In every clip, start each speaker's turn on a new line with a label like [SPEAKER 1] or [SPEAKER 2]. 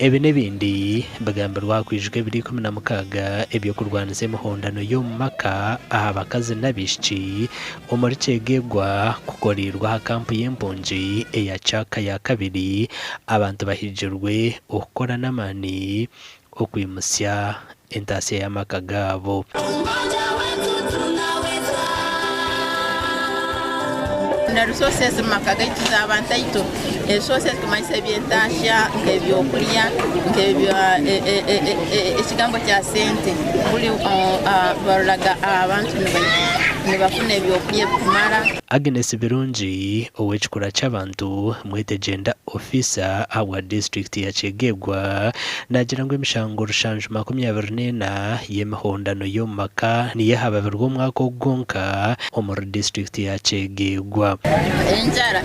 [SPEAKER 1] Ebe n'ibindi bagambirwa kwijwe 2016 ebyo kurwaniza imihondano yo mwaka abakazi n'abishiki muri Kyegegwa kukorirwa kampu y'impunzi eya Chaka ya kabiri abantu bahijirwe okukora n'amani okwimusya entasi y'amaka gabo.
[SPEAKER 2] Na resources makaga tuzabanta ito resources kumanisa byentasha nk'ebyokulya nk'ebyo ekigambo kya sente buli barulaga abantu nibafuna ebyokulya kumara.
[SPEAKER 1] Agnes Birungi owekikura cy'abantu mwetejenda officer awa district ya Kyegegwa nagira ngo emishango rushanju 24 y'emihondano yo maka niye hababirwa umwaka ogonka omuri district ya Kyegegwa.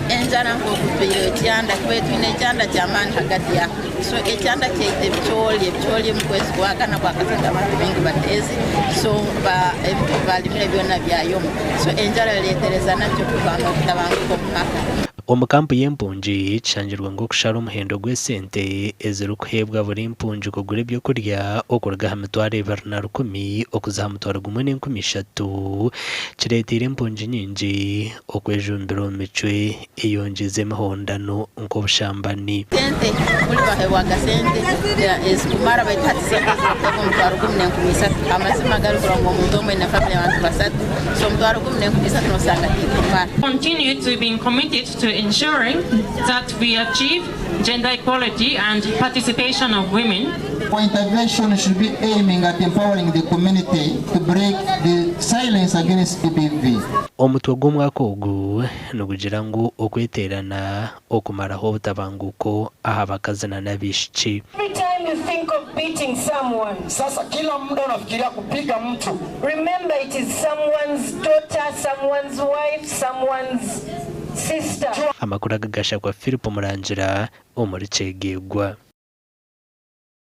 [SPEAKER 2] Enjara ngo kupiro cyanda kwetu ne cyanda cyamani hagati ya so ecyanda cyete byoli mukwezi kwa kana kwa katanga abantu bengi batezi so bali mire byona byayo so enjara letereza nacyo kuvana kutabanguko maka.
[SPEAKER 1] Omukampu y'empunji kishangirwa ngo kushara umuhendo gw'esente eziri kuhebwa buri mpunji kugura ebyo kurya okuruga ha mitwaro 210 okuza ha mitwaro 13 kiretera empunji nyingi okwejumbira omu micwe eyongiza emihondano nk'obushambani.
[SPEAKER 2] Sente kuli bahebwa Agacencwire ezikumara bayitatiza omutwaro 13 amazima gali kurongo omuntu omwe na family abantu basatu so omutwaro 13 nosanga tikimara.
[SPEAKER 3] Continue to be committed to ensuring that we achieve gender equality and participation of women.
[SPEAKER 4] Our intervention should be aiming at empowering the community to break the silence against PPV.
[SPEAKER 1] Omutwe gw'omwaka ogu nugugira ngo okweterana okumaraho obutabanguko aha bakazi n'abishiki.
[SPEAKER 5] Every time you think of beating someone, sasa kila muda unafikiria kupiga mtu, remember it is someone's daughter, someone's wife, someone's sister.
[SPEAKER 1] Amakuru agagasha kwa Philip Murangira omuri Kyegegwa.